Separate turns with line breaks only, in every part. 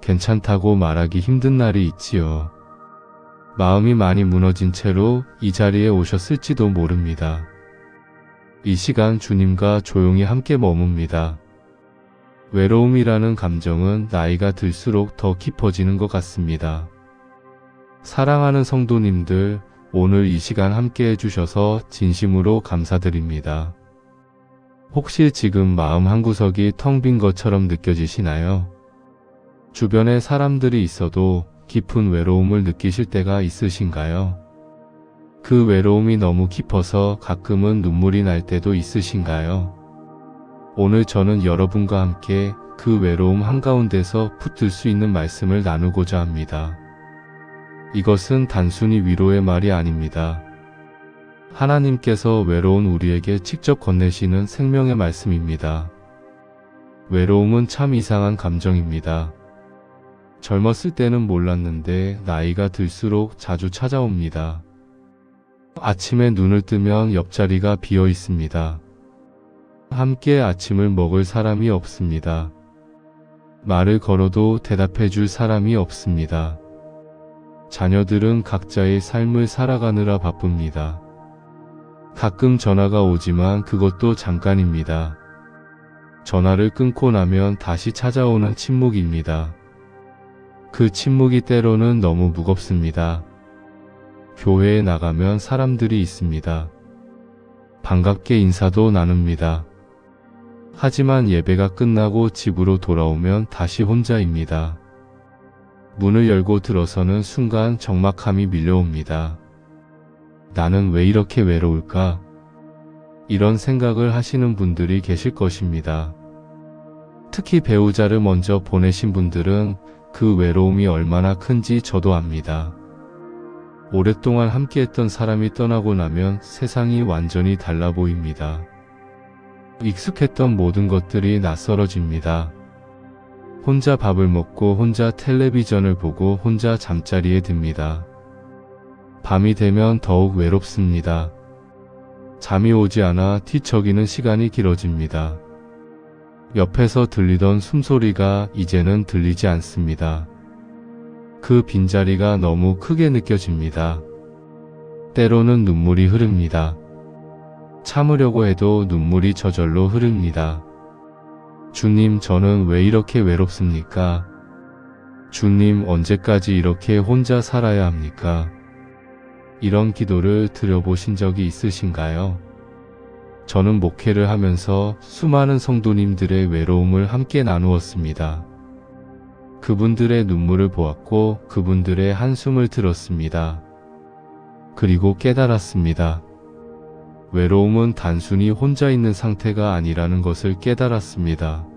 괜찮다고 말하기 힘든 날이 있지요. 마음이 많이 무너진 채로 이 자리에 오셨을지도 모릅니다. 이 시간 주님과 조용히 함께 머뭅니다. 외로움이라는 감정은 나이가 들수록 더 깊어지는 것 같습니다. 사랑하는 성도님들, 오늘 이 시간 함께 해주셔서 진심으로 감사드립니다. 혹시 지금 마음 한구석이 텅 빈 것처럼 느껴지시나요? 주변에 사람들이 있어도 깊은 외로움을 느끼실 때가 있으신가요? 그 외로움이 너무 깊어서 가끔은 눈물이 날 때도 있으신가요? 오늘 저는 여러분과 함께 그 외로움 한가운데서 붙들 수 있는 말씀을 나누고자 합니다. 이것은 단순히 위로의 말이 아닙니다. 하나님께서 외로운 우리에게 직접 건네시는 생명의 말씀입니다. 외로움은 참 이상한 감정입니다. 젊었을 때는 몰랐는데 나이가 들수록 자주 찾아옵니다. 아침에 눈을 뜨면 옆자리가 비어 있습니다. 함께 아침을 먹을 사람이 없습니다. 말을 걸어도 대답해 줄 사람이 없습니다. 자녀들은 각자의 삶을 살아가느라 바쁩니다. 가끔 전화가 오지만 그것도 잠깐입니다. 전화를 끊고 나면 다시 찾아오는 침묵입니다. 그 침묵이 때로는 너무 무겁습니다. 교회에 나가면 사람들이 있습니다. 반갑게 인사도 나눕니다. 하지만 예배가 끝나고 집으로 돌아오면 다시 혼자입니다. 문을 열고 들어서는 순간 적막함이 밀려옵니다. 나는 왜 이렇게 외로울까? 이런 생각을 하시는 분들이 계실 것입니다. 특히 배우자를 먼저 보내신 분들은 그 외로움이 얼마나 큰지 저도 압니다. 오랫동안 함께했던 사람이 떠나고 나면 세상이 완전히 달라 보입니다. 익숙했던 모든 것들이 낯설어집니다. 혼자 밥을 먹고 혼자 텔레비전을 보고 혼자 잠자리에 듭니다. 밤이 되면 더욱 외롭습니다. 잠이 오지 않아 뒤척이는 시간이 길어집니다. 옆에서 들리던 숨소리가 이제는 들리지 않습니다. 그 빈자리가 너무 크게 느껴집니다. 때로는 눈물이 흐릅니다. 참으려고 해도 눈물이 저절로 흐릅니다. 주님, 저는 왜 이렇게 외롭습니까? 주님, 언제까지 이렇게 혼자 살아야 합니까? 이런 기도를 드려보신 적이 있으신가요? 저는 목회를 하면서 수많은 성도님들의 외로움을 함께 나누었습니다. 그분들의 눈물을 보았고 그분들의 한숨을 들었습니다. 그리고 깨달았습니다. 외로움은 단순히 혼자 있는 상태가 아니라는 것을 깨달았습니다.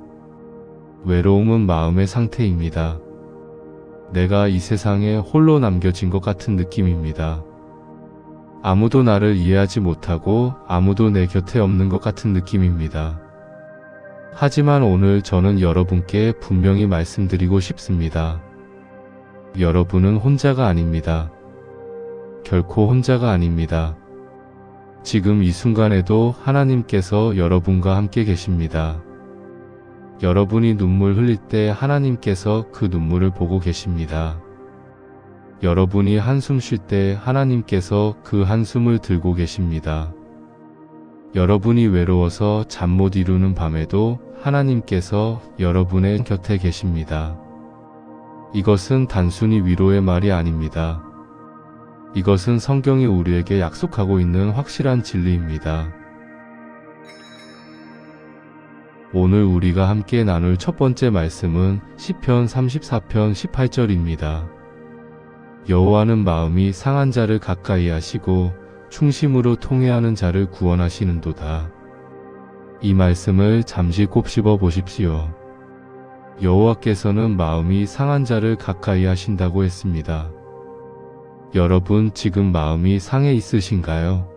외로움은 마음의 상태입니다. 내가 이 세상에 홀로 남겨진 것 같은 느낌입니다. 아무도 나를 이해하지 못하고 아무도 내 곁에 없는 것 같은 느낌입니다. 하지만 오늘 저는 여러분께 분명히 말씀드리고 싶습니다. 여러분은 혼자가 아닙니다. 결코 혼자가 아닙니다. 지금 이 순간에도 하나님께서 여러분과 함께 계십니다. 여러분이 눈물 흘릴 때 하나님께서 그 눈물을 보고 계십니다. 여러분이 한숨 쉴 때 하나님께서 그 한숨을 들고 계십니다. 여러분이 외로워서 잠 못 이루는 밤에도 하나님께서 여러분의 곁에 계십니다. 이것은 단순히 위로의 말이 아닙니다. 이것은 성경이 우리에게 약속하고 있는 확실한 진리입니다. 오늘 우리가 함께 나눌 첫 번째 말씀은 시편 34편 18절입니다. 여호와는 마음이 상한 자를 가까이 하시고 충심으로 통회하는 자를 구원하시는도다. 이 말씀을 잠시 곱씹어 보십시오. 여호와께서는 마음이 상한 자를 가까이 하신다고 했습니다. 여러분, 지금 마음이 상해 있으신가요?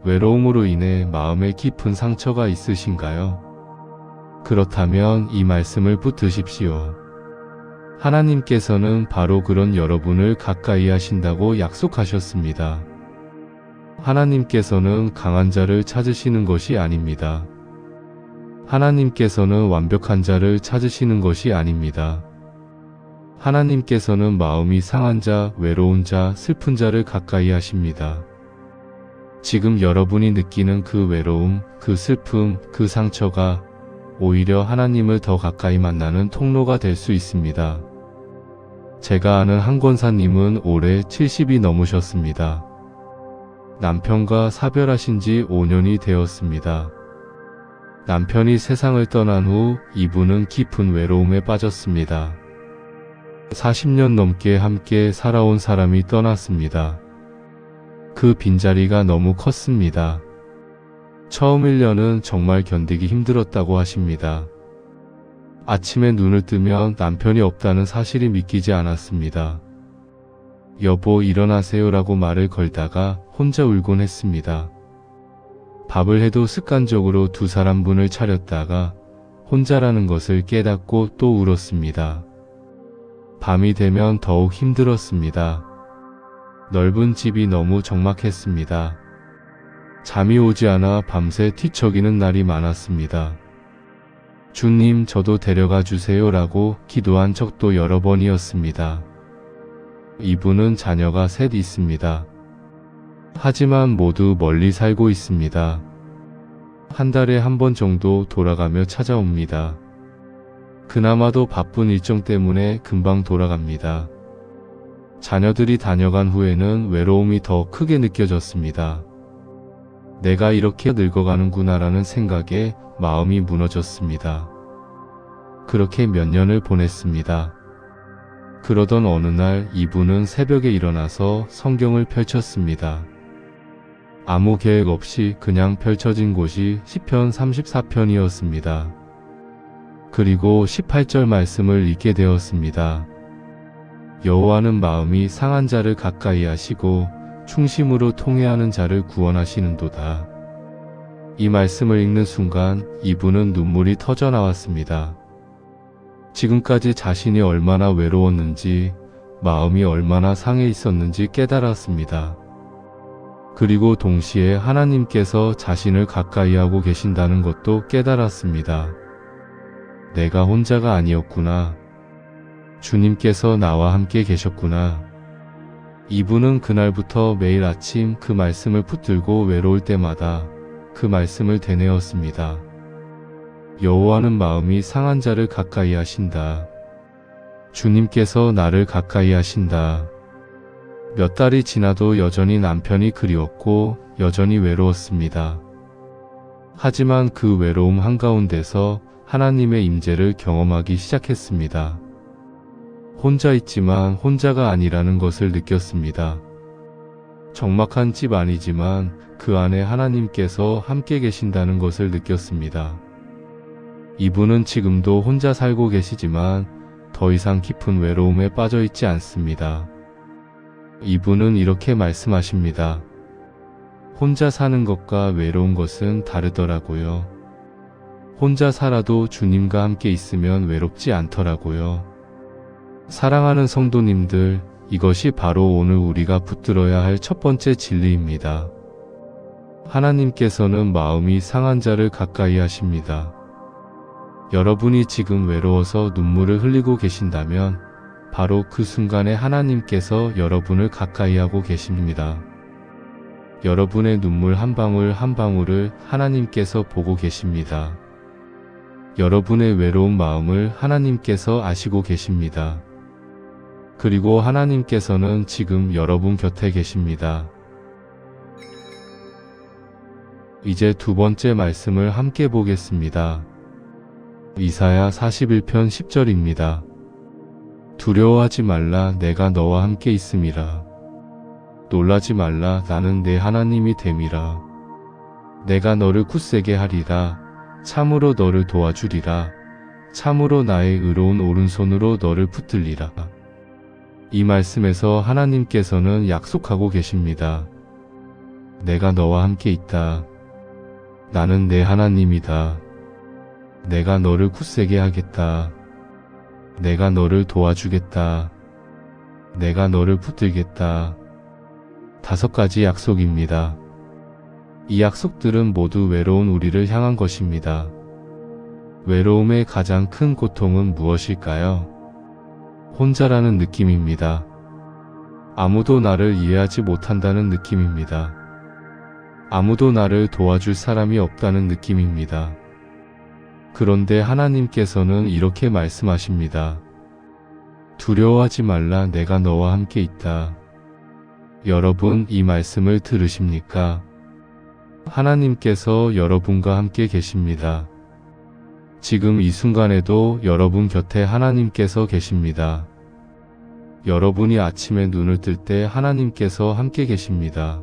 외로움으로 인해 마음에 깊은 상처가 있으신가요? 그렇다면 이 말씀을 붙드십시오. 하나님께서는 바로 그런 여러분을 가까이 하신다고 약속하셨습니다. 하나님께서는 강한 자를 찾으시는 것이 아닙니다. 하나님께서는 완벽한 자를 찾으시는 것이 아닙니다. 하나님께서는 마음이 상한 자, 외로운 자, 슬픈 자를 가까이 하십니다. 지금 여러분이 느끼는 그 외로움, 그 슬픔, 그 상처가 오히려 하나님을 더 가까이 만나는 통로가 될 수 있습니다. 제가 아는 한 권사님은 올해 70이 넘으셨습니다. 남편과 사별하신 지 5년이 되었습니다. 남편이 세상을 떠난 후 이분은 깊은 외로움에 빠졌습니다. 40년 넘게 함께 살아온 사람이 떠났습니다. 그 빈자리가 너무 컸습니다. 처음 1년은 정말 견디기 힘들었다고 하십니다. 아침에 눈을 뜨면 남편이 없다는 사실이 믿기지 않았습니다. 여보 일어나세요 라고 말을 걸다가 혼자 울곤 했습니다. 밥을 해도 습관적으로 두 사람분을 차렸다가 혼자라는 것을 깨닫고 또 울었습니다. 밤이 되면 더욱 힘들었습니다. 넓은 집이 너무 적막했습니다. 잠이 오지 않아 밤새 뒤척이는 날이 많았습니다. 주님 저도 데려가 주세요 라고 기도한 적도 여러 번이었습니다. 이분은 자녀가 셋 있습니다. 하지만 모두 멀리 살고 있습니다. 한 달에 한 번 정도 돌아가며 찾아옵니다. 그나마도 바쁜 일정 때문에 금방 돌아갑니다. 자녀들이 다녀간 후에는 외로움이 더 크게 느껴졌습니다. 내가 이렇게 늙어가는구나라는 생각에 마음이 무너졌습니다. 그렇게 몇 년을 보냈습니다. 그러던 어느 날 이분은 새벽에 일어나서 성경을 펼쳤습니다. 아무 계획 없이 그냥 펼쳐진 곳이 시편 34편이었습니다. 그리고 18절 말씀을 읽게 되었습니다. 여호와는 마음이 상한 자를 가까이 하시고 충심으로 통회하는 자를 구원하시는도다. 이 말씀을 읽는 순간 이분은 눈물이 터져 나왔습니다. 지금까지 자신이 얼마나 외로웠는지, 마음이 얼마나 상해 있었는지 깨달았습니다. 그리고 동시에 하나님께서 자신을 가까이 하고 계신다는 것도 깨달았습니다. 내가 혼자가 아니었구나. 주님께서 나와 함께 계셨구나. 이분은 그날부터 매일 아침 그 말씀을 붙들고 외로울 때마다 그 말씀을 되뇌었습니다. 여호와는 마음이 상한 자를 가까이 하신다. 주님께서 나를 가까이 하신다. 몇 달이 지나도 여전히 남편이 그리웠고 여전히 외로웠습니다. 하지만 그 외로움 한가운데서 하나님의 임재를 경험하기 시작했습니다. 혼자 있지만 혼자가 아니라는 것을 느꼈습니다. 적막한 집 아니지만 그 안에 하나님께서 함께 계신다는 것을 느꼈습니다. 이분은 지금도 혼자 살고 계시지만 더 이상 깊은 외로움에 빠져 있지 않습니다. 이분은 이렇게 말씀하십니다. 혼자 사는 것과 외로운 것은 다르더라고요. 혼자 살아도 주님과 함께 있으면 외롭지 않더라고요. 사랑하는 성도님들, 이것이 바로 오늘 우리가 붙들어야 할 첫 번째 진리입니다. 하나님께서는 마음이 상한 자를 가까이 하십니다. 여러분이 지금 외로워서 눈물을 흘리고 계신다면 바로 그 순간에 하나님께서 여러분을 가까이 하고 계십니다. 여러분의 눈물 한 방울 한 방울을 하나님께서 보고 계십니다. 여러분의 외로운 마음을 하나님께서 아시고 계십니다. 그리고 하나님께서는 지금 여러분 곁에 계십니다. 이제 두 번째 말씀을 함께 보겠습니다. 이사야 41편 10절입니다. 두려워하지 말라, 내가 너와 함께 있음이라. 놀라지 말라, 나는 내 하나님이 됨이라. 내가 너를 굳세게 하리라. 참으로 너를 도와주리라. 참으로 나의 의로운 오른손으로 너를 붙들리라. 이 말씀에서 하나님께서는 약속하고 계십니다. 내가 너와 함께 있다. 나는 내 하나님이다. 내가 너를 굳세게 하겠다. 내가 너를 도와주겠다. 내가 너를 붙들겠다. 5가지 약속입니다. 이 약속들은 모두 외로운 우리를 향한 것입니다. 외로움의 가장 큰 고통은 무엇일까요? 혼자라는 느낌입니다. 아무도 나를 이해하지 못한다는 느낌입니다. 아무도 나를 도와줄 사람이 없다는 느낌입니다. 그런데 하나님께서는 이렇게 말씀하십니다. 두려워하지 말라, 내가 너와 함께 있다. 여러분, 이 말씀을 들으십니까? 하나님께서 여러분과 함께 계십니다. 지금 이 순간에도 여러분 곁에 하나님께서 계십니다. 여러분이 아침에 눈을 뜰 때 하나님께서 함께 계십니다.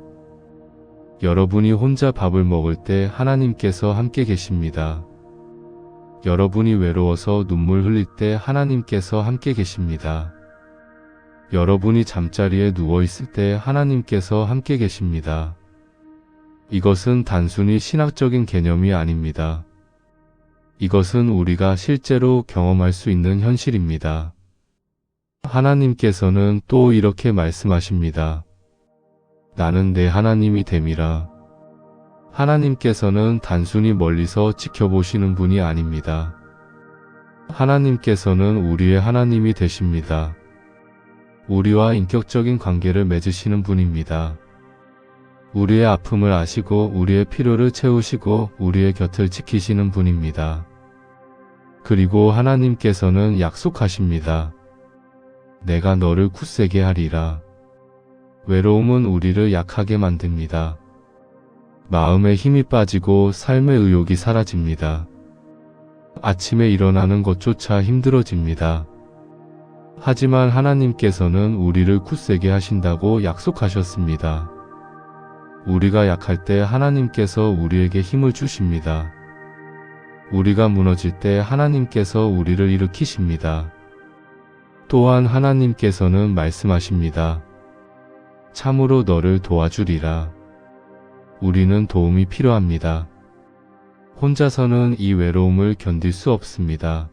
여러분이 혼자 밥을 먹을 때 하나님께서 함께 계십니다. 여러분이 외로워서 눈물 흘릴 때 하나님께서 함께 계십니다. 여러분이 잠자리에 누워 있을 때 하나님께서 함께 계십니다. 이것은 단순히 신학적인 개념이 아닙니다. 이것은 우리가 실제로 경험할 수 있는 현실입니다. 하나님께서는 또 이렇게 말씀하십니다. 나는 내 하나님이 됨이라. 하나님께서는 단순히 멀리서 지켜보시는 분이 아닙니다. 하나님께서는 우리의 하나님이 되십니다. 우리와 인격적인 관계를 맺으시는 분입니다. 우리의 아픔을 아시고 우리의 필요를 채우시고 우리의 곁을 지키시는 분입니다. 그리고 하나님께서는 약속하십니다. 내가 너를 굳세게 하리라. 외로움은 우리를 약하게 만듭니다. 마음에 힘이 빠지고 삶의 의욕이 사라집니다. 아침에 일어나는 것조차 힘들어집니다. 하지만 하나님께서는 우리를 굳세게 하신다고 약속하셨습니다. 우리가 약할 때 하나님께서 우리에게 힘을 주십니다. 우리가 무너질 때 하나님께서 우리를 일으키십니다. 또한 하나님께서는 말씀하십니다. 참으로 너를 도와주리라. 우리는 도움이 필요합니다. 혼자서는 이 외로움을 견딜 수 없습니다.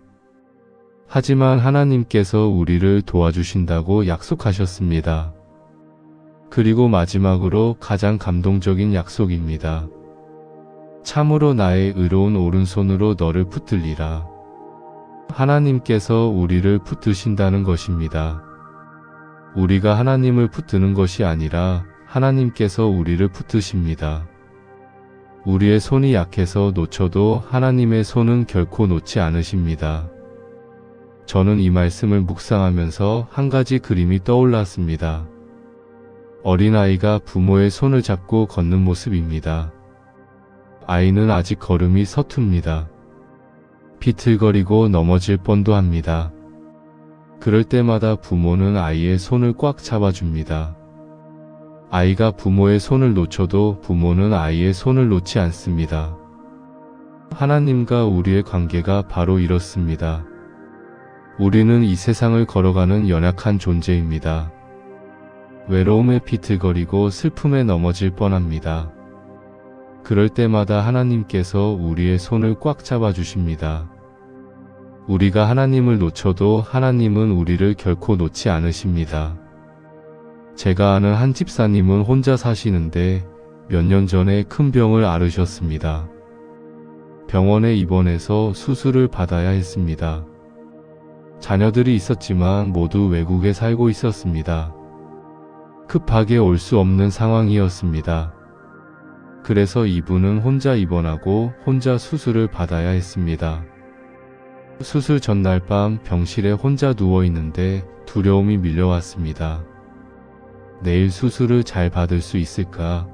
하지만 하나님께서 우리를 도와주신다고 약속하셨습니다. 그리고 마지막으로 가장 감동적인 약속입니다. 참으로 나의 의로운 오른손으로 너를 붙들리라. 하나님께서 우리를 붙드신다는 것입니다. 우리가 하나님을 붙드는 것이 아니라 하나님께서 우리를 붙드십니다. 우리의 손이 약해서 놓쳐도 하나님의 손은 결코 놓지 않으십니다. 저는 이 말씀을 묵상하면서 한 가지 그림이 떠올랐습니다. 어린아이가 부모의 손을 잡고 걷는 모습입니다. 아이는 아직 걸음이 서툽니다. 비틀거리고 넘어질 뻔도 합니다. 그럴 때마다 부모는 아이의 손을 꽉 잡아줍니다. 아이가 부모의 손을 놓쳐도 부모는 아이의 손을 놓지 않습니다. 하나님과 우리의 관계가 바로 이렇습니다. 우리는 이 세상을 걸어가는 연약한 존재입니다. 외로움에 비틀거리고 슬픔에 넘어질 뻔합니다. 그럴 때마다 하나님께서 우리의 손을 꽉 잡아주십니다. 우리가 하나님을 놓쳐도 하나님은 우리를 결코 놓지 않으십니다. 제가 아는 한 집사님은 혼자 사시는데 몇 년 전에 큰 병을 앓으셨습니다. 병원에 입원해서 수술을 받아야 했습니다. 자녀들이 있었지만 모두 외국에 살고 있었습니다. 급하게 올 수 없는 상황이었습니다. 그래서 이분은 혼자 입원하고 혼자 수술을 받아야 했습니다. 수술 전날 밤 병실에 혼자 누워 있는데 두려움이 밀려왔습니다. 내일 수술을 잘 받을 수 있을까?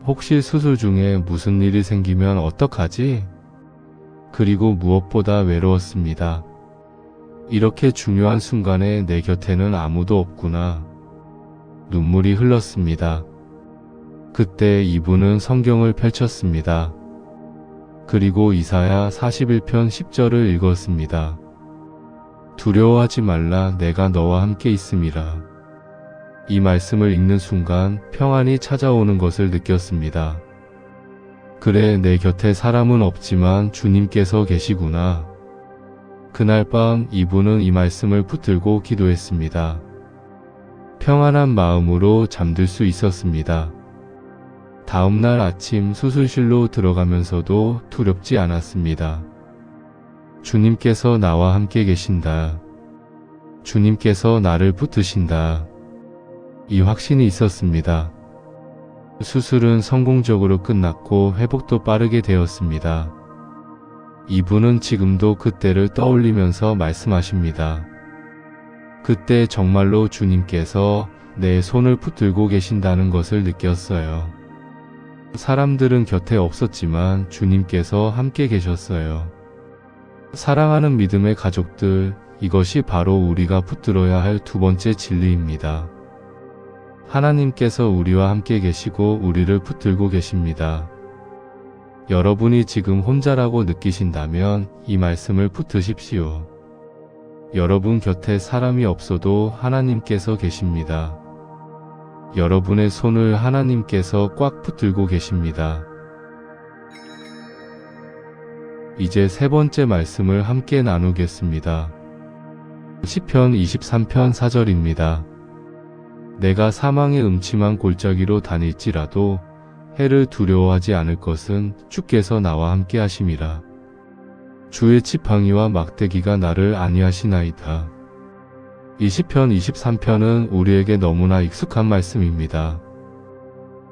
혹시 수술 중에 무슨 일이 생기면 어떡하지? 그리고 무엇보다 외로웠습니다. 이렇게 중요한 순간에 내 곁에는 아무도 없구나. 눈물이 흘렀습니다. 그때 이분은 성경을 펼쳤습니다. 그리고 이사야 41편 10절을 읽었습니다. 두려워하지 말라, 내가 너와 함께 있음이라. 이 말씀을 읽는 순간 평안이 찾아오는 것을 느꼈습니다. 그래, 내 곁에 사람은 없지만 주님께서 계시구나. 그날 밤 이분은 이 말씀을 붙들고 기도했습니다. 평안한 마음으로 잠들 수 있었습니다. 다음날 아침 수술실로 들어가면서도 두렵지 않았습니다. 주님께서 나와 함께 계신다. 주님께서 나를 붙드신다. 이 확신이 있었습니다. 수술은 성공적으로 끝났고 회복도 빠르게 되었습니다. 이분은 지금도 그때를 떠올리면서 말씀하십니다. 그때 정말로 주님께서 내 손을 붙들고 계신다는 것을 느꼈어요. 사람들은 곁에 없었지만 주님께서 함께 계셨어요. 사랑하는 믿음의 가족들, 이것이 바로 우리가 붙들어야 할 두 번째 진리입니다. 하나님께서 우리와 함께 계시고 우리를 붙들고 계십니다. 여러분이 지금 혼자라고 느끼신다면 이 말씀을 붙드십시오. 여러분 곁에 사람이 없어도 하나님께서 계십니다. 여러분의 손을 하나님께서 꽉 붙들고 계십니다. 이제 세 번째 말씀을 함께 나누겠습니다. 시편 23편 4절입니다. 내가 사망의 음침한 골짜기로 다닐지라도 해를 두려워하지 않을 것은 주께서 나와 함께 하심이라. 주의 지팡이와 막대기가 나를 안위하시나이다. 이 시편 23편은 우리에게 너무나 익숙한 말씀입니다.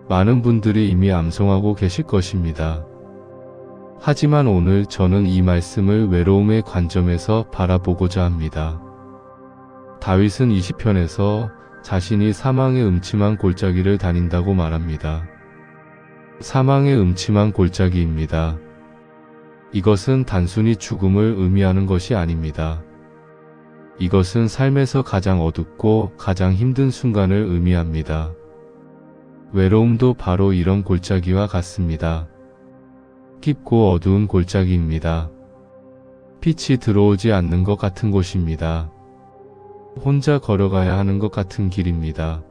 많은 분들이 이미 암송하고 계실 것입니다. 하지만 오늘 저는 이 말씀을 외로움의 관점에서 바라보고자 합니다. 다윗은 이 시편에서 자신이 사망의 음침한 골짜기를 다닌다고 말합니다. 사망의 음침한 골짜기입니다. 이것은 단순히 죽음을 의미하는 것이 아닙니다. 이것은 삶에서 가장 어둡고 가장 힘든 순간을 의미합니다. 외로움도 바로 이런 골짜기와 같습니다. 깊고 어두운 골짜기입니다. 빛이 들어오지 않는 것 같은 곳입니다. 혼자 걸어가야 하는 것 같은 길입니다.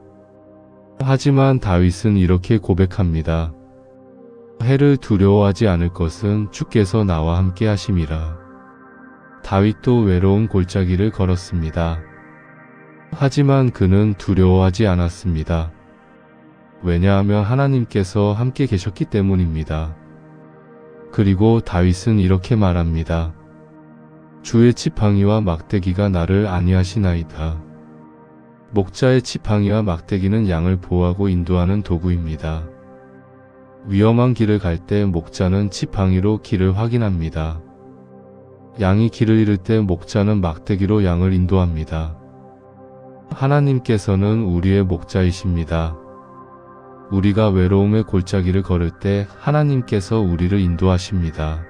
하지만 다윗은 이렇게 고백합니다. 해를 두려워하지 않을 것은 주께서 나와 함께 하심이라. 다윗도 외로운 골짜기를 걸었습니다. 하지만 그는 두려워하지 않았습니다. 왜냐하면 하나님께서 함께 계셨기 때문입니다. 그리고 다윗은 이렇게 말합니다. 주의 지팡이와 막대기가 나를 안위하시나이다. 목자의 지팡이와 막대기는 양을 보호하고 인도하는 도구입니다. 위험한 길을 갈 때 목자는 지팡이로 길을 확인합니다. 양이 길을 잃을 때 목자는 막대기로 양을 인도합니다. 하나님께서는 우리의 목자이십니다. 우리가 외로움의 골짜기를 걸을 때 하나님께서 우리를 인도하십니다.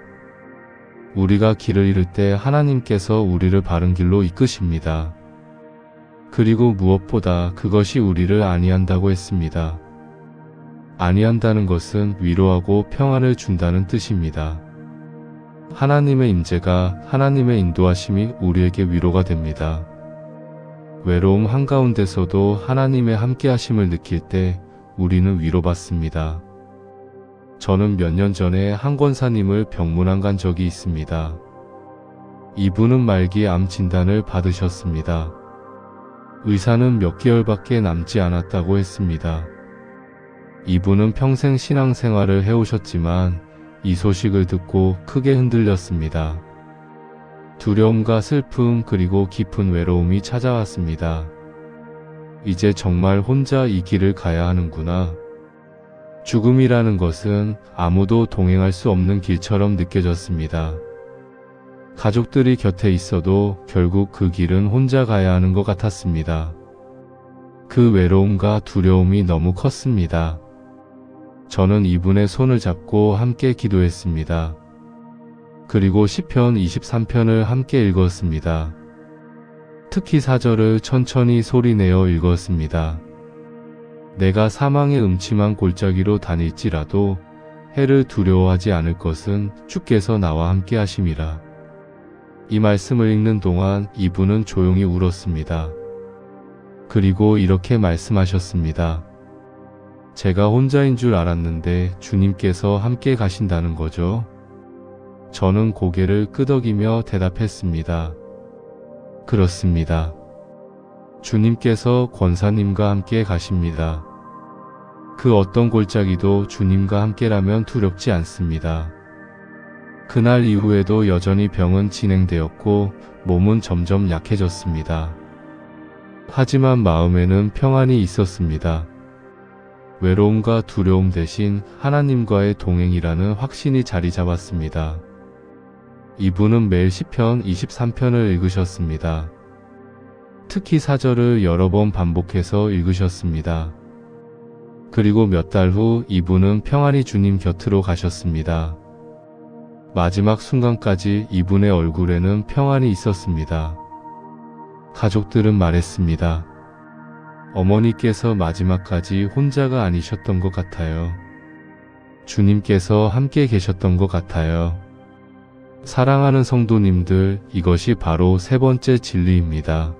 우리가 길을 잃을 때 하나님께서 우리를 바른 길로 이끄십니다. 그리고 무엇보다 그것이 우리를 안위한다고 했습니다. 안위한다는 것은 위로하고 평안을 준다는 뜻입니다. 하나님의 임재가, 하나님의 인도하심이 우리에게 위로가 됩니다. 외로움 한가운데서도 하나님의 함께하심을 느낄 때 우리는 위로받습니다. 저는 몇 년 전에 한 권사님을 병문안 간 적이 있습니다. 이분은 말기 암 진단을 받으셨습니다. 의사는 몇 개월밖에 남지 않았다고 했습니다. 이분은 평생 신앙생활을 해오셨지만 이 소식을 듣고 크게 흔들렸습니다. 두려움과 슬픔 그리고 깊은 외로움이 찾아왔습니다. 이제 정말 혼자 이 길을 가야 하는구나. 죽음이라는 것은 아무도 동행할 수 없는 길처럼 느껴졌습니다. 가족들이 곁에 있어도 결국 그 길은 혼자 가야 하는 것 같았습니다. 그 외로움과 두려움이 너무 컸습니다. 저는 이분의 손을 잡고 함께 기도했습니다. 그리고 시편 23편을 함께 읽었습니다. 특히 4절을 천천히 소리내어 읽었습니다. 내가 사망의 음침한 골짜기로 다닐지라도 해를 두려워하지 않을 것은 주께서 나와 함께 하심이라. 이 말씀을 읽는 동안 이분은 조용히 울었습니다. 그리고 이렇게 말씀하셨습니다. 제가 혼자인 줄 알았는데 주님께서 함께 가신다는 거죠? 저는 고개를 끄덕이며 대답했습니다. 그렇습니다. 주님께서 권사님과 함께 가십니다. 그 어떤 골짜기도 주님과 함께라면 두렵지 않습니다. 그날 이후에도 여전히 병은 진행되었고 몸은 점점 약해졌습니다. 하지만 마음에는 평안이 있었습니다. 외로움과 두려움 대신 하나님과의 동행이라는 확신이 자리 잡았습니다. 이분은 매일 시편 23편을 읽으셨습니다. 특히 4절을 여러 번 반복해서 읽으셨습니다. 그리고 몇 달 후 이분은 평안히 주님 곁으로 가셨습니다. 마지막 순간까지 이분의 얼굴에는 평안이 있었습니다. 가족들은 말했습니다. 어머니께서 마지막까지 혼자가 아니셨던 것 같아요. 주님께서 함께 계셨던 것 같아요. 사랑하는 성도님들, 이것이 바로 세 번째 진리입니다.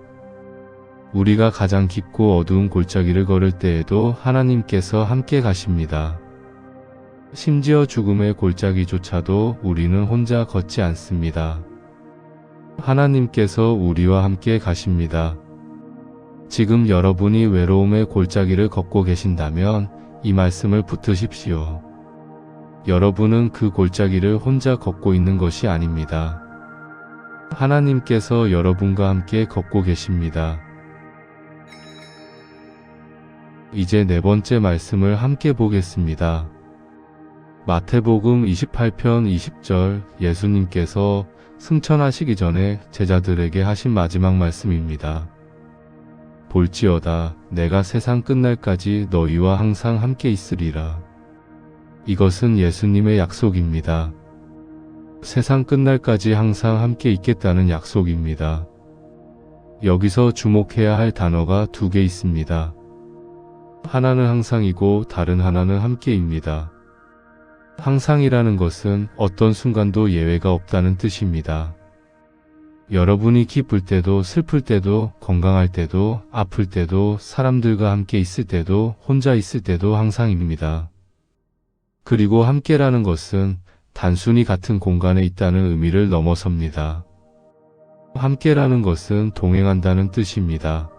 우리가 가장 깊고 어두운 골짜기를 걸을 때에도 하나님께서 함께 가십니다. 심지어 죽음의 골짜기조차도 우리는 혼자 걷지 않습니다. 하나님께서 우리와 함께 가십니다. 지금 여러분이 외로움의 골짜기를 걷고 계신다면 이 말씀을 붙드십시오. 여러분은 그 골짜기를 혼자 걷고 있는 것이 아닙니다. 하나님께서 여러분과 함께 걷고 계십니다. 이제 네 번째 말씀을 함께 보겠습니다. 마태복음 28편 20절, 예수님께서 승천하시기 전에 제자들에게 하신 마지막 말씀입니다. 볼지어다 내가 세상 끝날까지 너희와 항상 함께 있으리라. 이것은 예수님의 약속입니다. 세상 끝날까지 항상 함께 있겠다는 약속입니다. 여기서 주목해야 할 단어가 두 개 있습니다. 하나는 항상이고 다른 하나는 함께입니다. 항상이라는 것은 어떤 순간도 예외가 없다는 뜻입니다. 여러분이 기쁠 때도 슬플 때도 건강할 때도 아플 때도 사람들과 함께 있을 때도 혼자 있을 때도 항상입니다. 그리고 함께라는 것은 단순히 같은 공간에 있다는 의미를 넘어섭니다. 함께라는 것은 동행한다는 뜻입니다.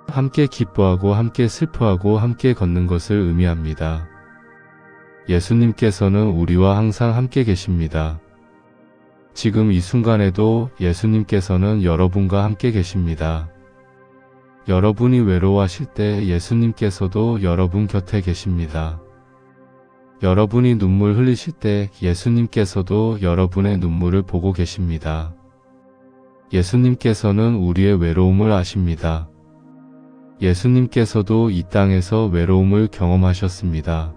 함께 기뻐하고 함께 슬퍼하고 함께 걷는 것을 의미합니다. 예수님께서는 우리와 항상 함께 계십니다. 지금 이 순간에도 예수님께서는 여러분과 함께 계십니다. 여러분이 외로워하실 때 예수님께서도 여러분 곁에 계십니다. 여러분이 눈물 흘리실 때 예수님께서도 여러분의 눈물을 보고 계십니다. 예수님께서는 우리의 외로움을 아십니다. 예수님께서도 이 땅에서 외로움을 경험하셨습니다.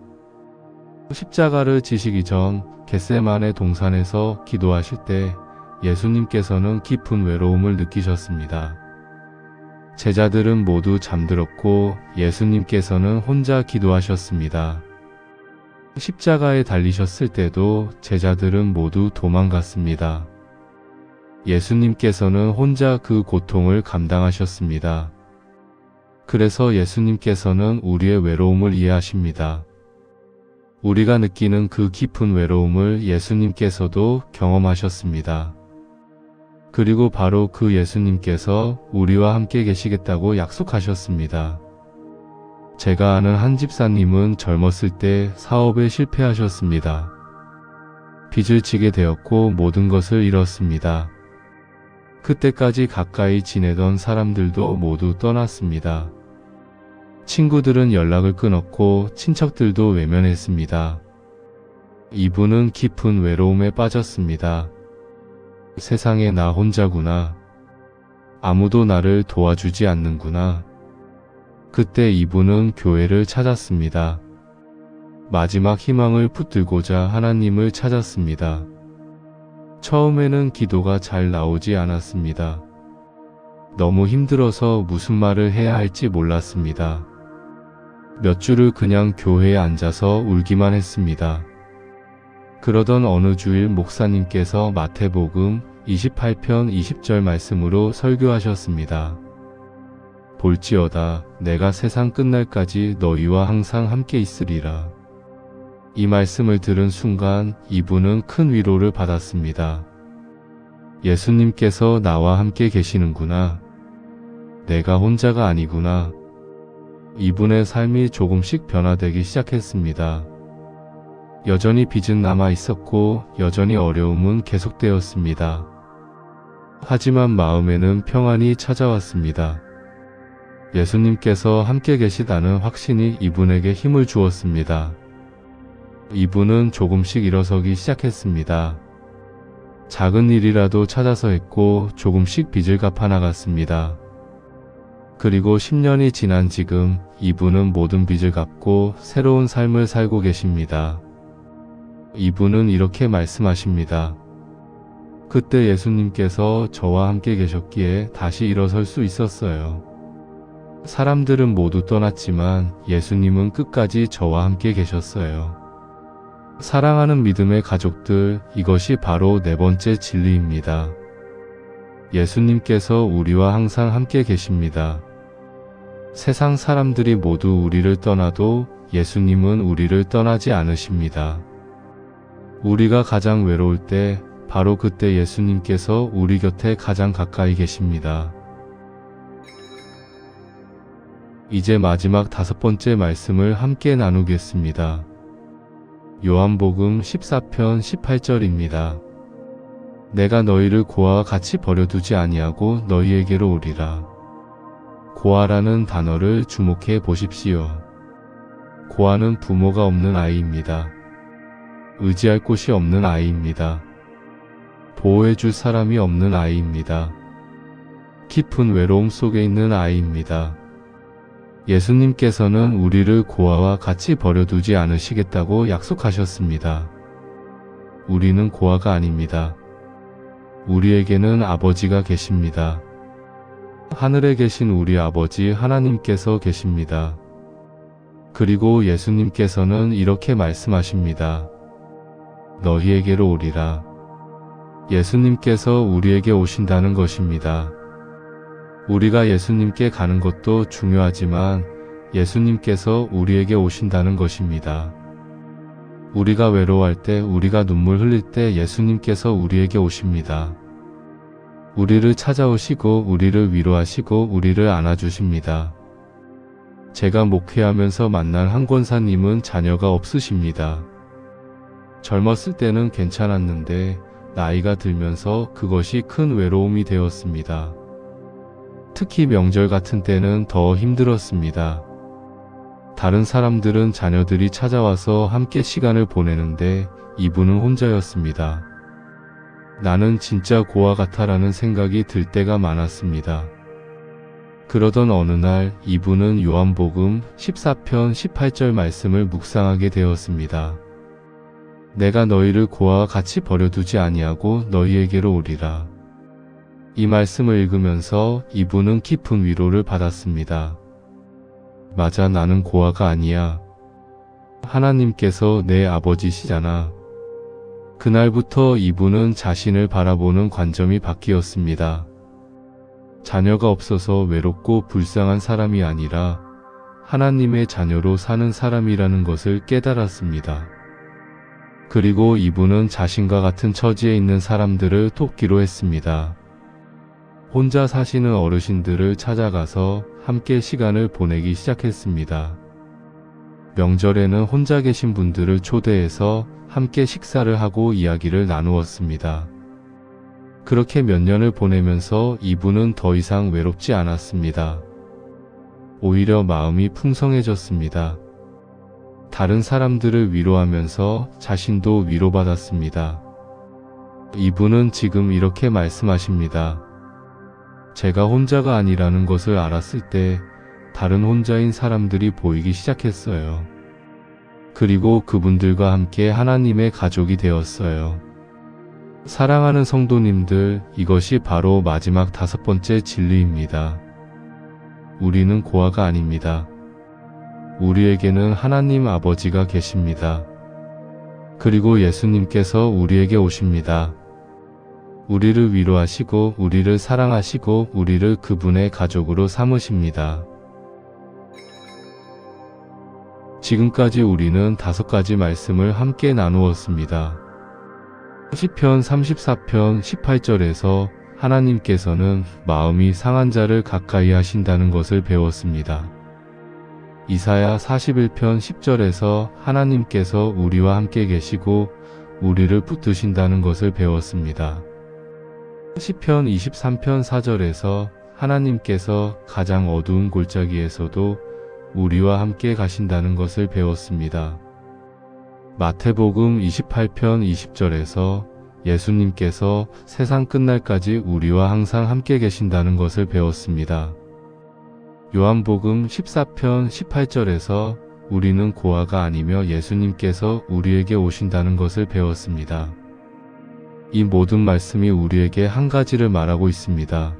십자가를 지시기 전 겟세마네 동산에서 기도하실 때 예수님께서는 깊은 외로움을 느끼셨습니다. 제자들은 모두 잠들었고 예수님께서는 혼자 기도하셨습니다. 십자가에 달리셨을 때도 제자들은 모두 도망갔습니다. 예수님께서는 혼자 그 고통을 감당하셨습니다. 그래서 예수님께서는 우리의 외로움을 이해하십니다. 우리가 느끼는 그 깊은 외로움을 예수님께서도 경험하셨습니다. 그리고 바로 그 예수님께서 우리와 함께 계시겠다고 약속하셨습니다. 제가 아는 한 집사님은 젊었을 때 사업에 실패하셨습니다. 빚을 지게 되었고 모든 것을 잃었습니다. 그때까지 가까이 지내던 사람들도 모두 떠났습니다. 친구들은 연락을 끊었고 친척들도 외면했습니다. 이분은 깊은 외로움에 빠졌습니다. 세상에 나 혼자구나. 아무도 나를 도와주지 않는구나. 그때 이분은 교회를 찾았습니다. 마지막 희망을 붙들고자 하나님을 찾았습니다. 처음에는 기도가 잘 나오지 않았습니다. 너무 힘들어서 무슨 말을 해야 할지 몰랐습니다. 몇 주를 그냥 교회에 앉아서 울기만 했습니다. 그러던 어느 주일 목사님께서 마태복음 28편 20절 말씀으로 설교하셨습니다. 볼지어다 내가 세상 끝날까지 너희와 항상 함께 있으리라. 이 말씀을 들은 순간 이분은 큰 위로를 받았습니다. 예수님께서 나와 함께 계시는구나. 내가 혼자가 아니구나. 이분의 삶이 조금씩 변화되기 시작했습니다. 여전히 빚은 남아 있었고 여전히 어려움은 계속되었습니다. 하지만 마음에는 평안이 찾아왔습니다. 예수님께서 함께 계시다는 확신이 이분에게 힘을 주었습니다. 이분은 조금씩 일어서기 시작했습니다. 작은 일이라도 찾아서 했고 조금씩 빚을 갚아 나갔습니다. 그리고 10년이 지난 지금 이분은 모든 빚을 갚고 새로운 삶을 살고 계십니다. 이분은 이렇게 말씀하십니다. 그때 예수님께서 저와 함께 계셨기에 다시 일어설 수 있었어요. 사람들은 모두 떠났지만 예수님은 끝까지 저와 함께 계셨어요. 사랑하는 믿음의 가족들, 이것이 바로 네 번째 진리입니다. 예수님께서 우리와 항상 함께 계십니다. 세상 사람들이 모두 우리를 떠나도 예수님은 우리를 떠나지 않으십니다. 우리가 가장 외로울 때 바로 그때 예수님께서 우리 곁에 가장 가까이 계십니다. 이제 마지막 5번째 말씀을 함께 나누겠습니다. 요한복음 14편 18절입니다. 내가 너희를 고아와 같이 버려두지 아니하고 너희에게로 오리라. 고아라는 단어를 주목해 보십시오. 고아는 부모가 없는 아이입니다. 의지할 곳이 없는 아이입니다. 보호해줄 사람이 없는 아이입니다. 깊은 외로움 속에 있는 아이입니다. 예수님께서는 우리를 고아와 같이 버려두지 않으시겠다고 약속하셨습니다. 우리는 고아가 아닙니다. 우리에게는 아버지가 계십니다. 하늘에 계신 우리 아버지 하나님께서 계십니다. 그리고 예수님께서는 이렇게 말씀하십니다. 너희에게로 오리라. 예수님께서 우리에게 오신다는 것입니다. 우리가 예수님께 가는 것도 중요하지만 예수님께서 우리에게 오신다는 것입니다. 우리가 외로워할 때, 우리가 눈물 흘릴 때 예수님께서 우리에게 오십니다. 우리를 찾아오시고 우리를 위로하시고 우리를 안아주십니다. 제가 목회하면서 만난 한 권사님은 자녀가 없으십니다. 젊었을 때는 괜찮았는데 나이가 들면서 그것이 큰 외로움이 되었습니다. 특히 명절 같은 때는 더 힘들었습니다. 다른 사람들은 자녀들이 찾아와서 함께 시간을 보내는데 이분은 혼자였습니다. 나는 진짜 고아 같아라는 생각이 들 때가 많았습니다. 그러던 어느 날 이분은 요한복음 14편 18절 말씀을 묵상하게 되었습니다. 내가 너희를 고아와 같이 버려두지 아니하고 너희에게로 오리라. 이 말씀을 읽으면서 이분은 깊은 위로를 받았습니다. 맞아, 나는 고아가 아니야. 하나님께서 내 아버지시잖아. 그날부터 이분은 자신을 바라보는 관점이 바뀌었습니다. 자녀가 없어서 외롭고 불쌍한 사람이 아니라 하나님의 자녀로 사는 사람이라는 것을 깨달았습니다. 그리고 이분은 자신과 같은 처지에 있는 사람들을 돕기로 했습니다. 혼자 사시는 어르신들을 찾아가서 함께 시간을 보내기 시작했습니다. 명절에는 혼자 계신 분들을 초대해서 함께 식사를 하고 이야기를 나누었습니다. 그렇게 몇 년을 보내면서 이분은 더 이상 외롭지 않았습니다. 오히려 마음이 풍성해졌습니다. 다른 사람들을 위로하면서 자신도 위로받았습니다. 이분은 지금 이렇게 말씀하십니다. 제가 혼자가 아니라는 것을 알았을 때 다른 혼자인 사람들이 보이기 시작했어요. 그리고 그분들과 함께 하나님의 가족이 되었어요. 사랑하는 성도님들, 이것이 바로 마지막 5번째 진리입니다. 우리는 고아가 아닙니다. 우리에게는 하나님 아버지가 계십니다. 그리고 예수님께서 우리에게 오십니다. 우리를 위로하시고 우리를 사랑하시고 우리를 그분의 가족으로 삼으십니다. 지금까지 우리는 5가지 말씀을 함께 나누었습니다. 시편 34편 18절에서 하나님께서는 마음이 상한 자를 가까이 하신다는 것을 배웠습니다. 이사야 41편 10절에서 하나님께서 우리와 함께 계시고 우리를 붙드신다는 것을 배웠습니다. 시편 23편 4절에서 하나님께서 가장 어두운 골짜기에서도 우리와 함께 가신다는 것을 배웠습니다. 마태복음 28편 20절에서 예수님께서 세상 끝날까지 우리와 항상 함께 계신다는 것을 배웠습니다. 요한복음 14편 18절에서 우리는 고아가 아니며 예수님께서 우리에게 오신다는 것을 배웠습니다. 이 모든 말씀이 우리에게 한 가지를 말하고 있습니다.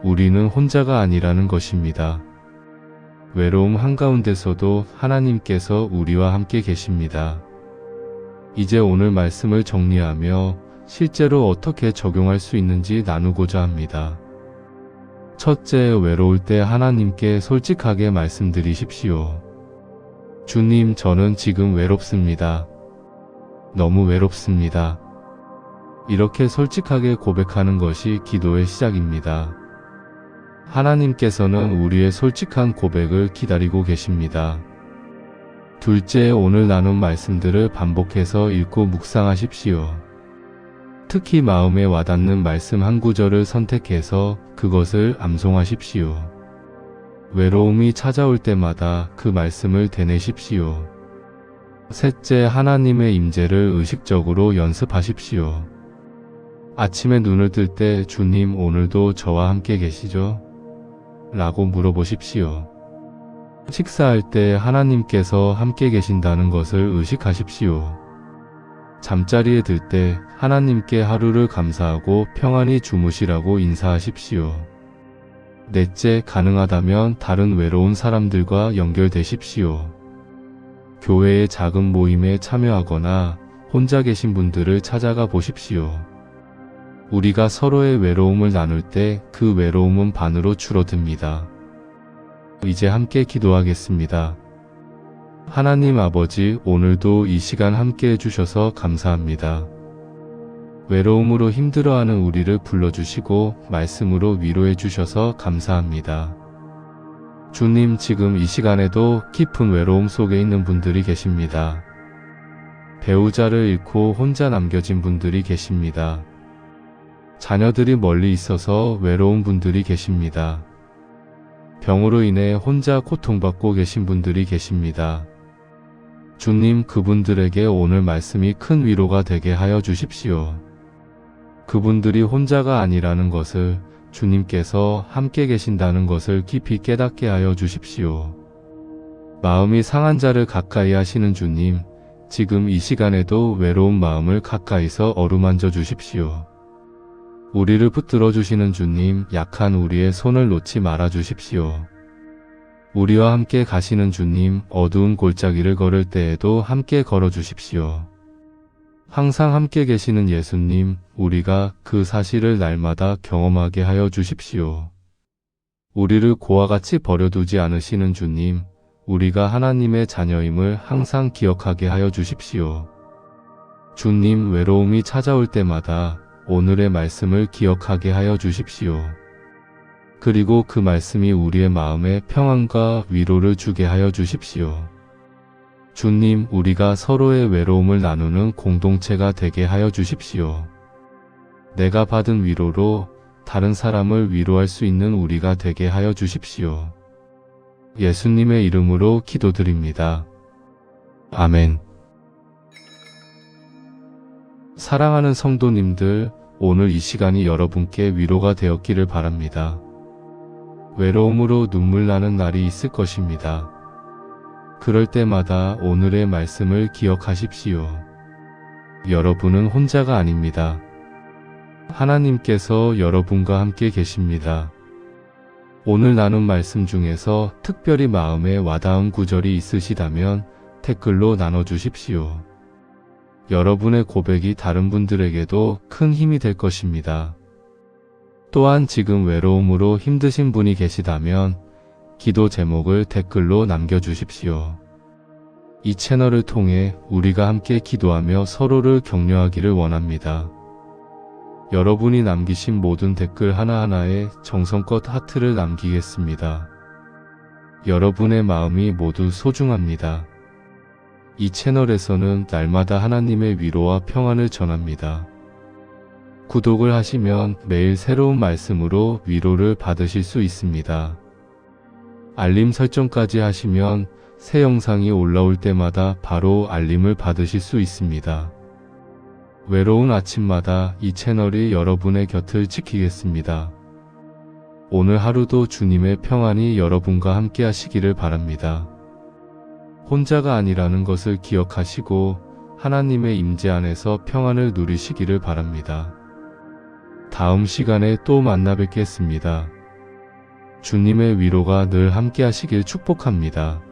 우리는 혼자가 아니라는 것입니다. 외로움 한가운데서도 하나님께서 우리와 함께 계십니다. 이제 오늘 말씀을 정리하며 실제로 어떻게 적용할 수 있는지 나누고자 합니다. 첫째, 외로울 때 하나님께 솔직하게 말씀드리십시오. 주님, 저는 지금 외롭습니다. 너무 외롭습니다. 이렇게 솔직하게 고백하는 것이 기도의 시작입니다. 하나님께서는 우리의 솔직한 고백을 기다리고 계십니다. 둘째, 오늘 나눈 말씀들을 반복해서 읽고 묵상하십시오. 특히 마음에 와닿는 말씀 한 구절을 선택해서 그것을 암송하십시오. 외로움이 찾아올 때마다 그 말씀을 되뇌십시오. 셋째, 하나님의 임재를 의식적으로 연습하십시오. 아침에 눈을 뜰 때 주님, 오늘도 저와 함께 계시죠? 라고 물어보십시오. 식사할 때 하나님께서 함께 계신다는 것을 의식하십시오. 잠자리에 들 때 하나님께 하루를 감사하고 평안히 주무시라고 인사하십시오. 넷째, 가능하다면 다른 외로운 사람들과 연결되십시오. 교회의 작은 모임에 참여하거나 혼자 계신 분들을 찾아가 보십시오. 우리가 서로의 외로움을 나눌 때 그 외로움은 반으로 줄어듭니다. 이제 함께 기도하겠습니다. 하나님 아버지, 오늘도 이 시간 함께 해주셔서 감사합니다. 외로움으로 힘들어하는 우리를 불러주시고 말씀으로 위로해 주셔서 감사합니다. 주님, 지금 이 시간에도 깊은 외로움 속에 있는 분들이 계십니다. 배우자를 잃고 혼자 남겨진 분들이 계십니다. 자녀들이 멀리 있어서 외로운 분들이 계십니다. 병으로 인해 혼자 고통받고 계신 분들이 계십니다. 주님, 그분들에게 오늘 말씀이 큰 위로가 되게 하여 주십시오. 그분들이 혼자가 아니라는 것을, 주님께서 함께 계신다는 것을 깊이 깨닫게 하여 주십시오. 마음이 상한 자를 가까이 하시는 주님, 지금 이 시간에도 외로운 마음을 가까이서 어루만져 주십시오. 우리를 붙들어 주시는 주님, 약한 우리의 손을 놓지 말아 주십시오. 우리와 함께 가시는 주님, 어두운 골짜기를 걸을 때에도 함께 걸어 주십시오. 항상 함께 계시는 예수님, 우리가 그 사실을 날마다 경험하게 하여 주십시오. 우리를 고와 같이 버려두지 않으시는 주님, 우리가 하나님의 자녀임을 항상 기억하게 하여 주십시오. 주님, 외로움이 찾아올 때마다 오늘의 말씀을 기억하게 하여 주십시오. 그리고 그 말씀이 우리의 마음에 평안과 위로를 주게 하여 주십시오. 주님, 우리가 서로의 외로움을 나누는 공동체가 되게 하여 주십시오. 내가 받은 위로로 다른 사람을 위로할 수 있는 우리가 되게 하여 주십시오. 예수님의 이름으로 기도드립니다. 아멘. 사랑하는 성도님들, 오늘 이 시간이 여러분께 위로가 되었기를 바랍니다. 외로움으로 눈물 나는 날이 있을 것입니다. 그럴 때마다 오늘의 말씀을 기억하십시오. 여러분은 혼자가 아닙니다. 하나님께서 여러분과 함께 계십니다. 오늘 나눈 말씀 중에서 특별히 마음에 와닿은 구절이 있으시다면 댓글로 나눠주십시오. 여러분의 고백이 다른 분들에게도 큰 힘이 될 것입니다. 또한 지금 외로움으로 힘드신 분이 계시다면 기도 제목을 댓글로 남겨주십시오. 이 채널을 통해 우리가 함께 기도하며 서로를 격려하기를 원합니다. 여러분이 남기신 모든 댓글 하나하나에 정성껏 하트를 남기겠습니다. 여러분의 마음이 모두 소중합니다. 이 채널에서는 날마다 하나님의 위로와 평안을 전합니다. 구독을 하시면 매일 새로운 말씀으로 위로를 받으실 수 있습니다. 알림 설정까지 하시면 새 영상이 올라올 때마다 바로 알림을 받으실 수 있습니다. 외로운 아침마다 이 채널이 여러분의 곁을 지키겠습니다. 오늘 하루도 주님의 평안이 여러분과 함께 하시기를 바랍니다. 혼자가 아니라는 것을 기억하시고 하나님의 임재 안에서 평안을 누리시기를 바랍니다. 다음 시간에 또 만나 뵙겠습니다. 주님의 위로가 늘 함께 하시길 축복합니다.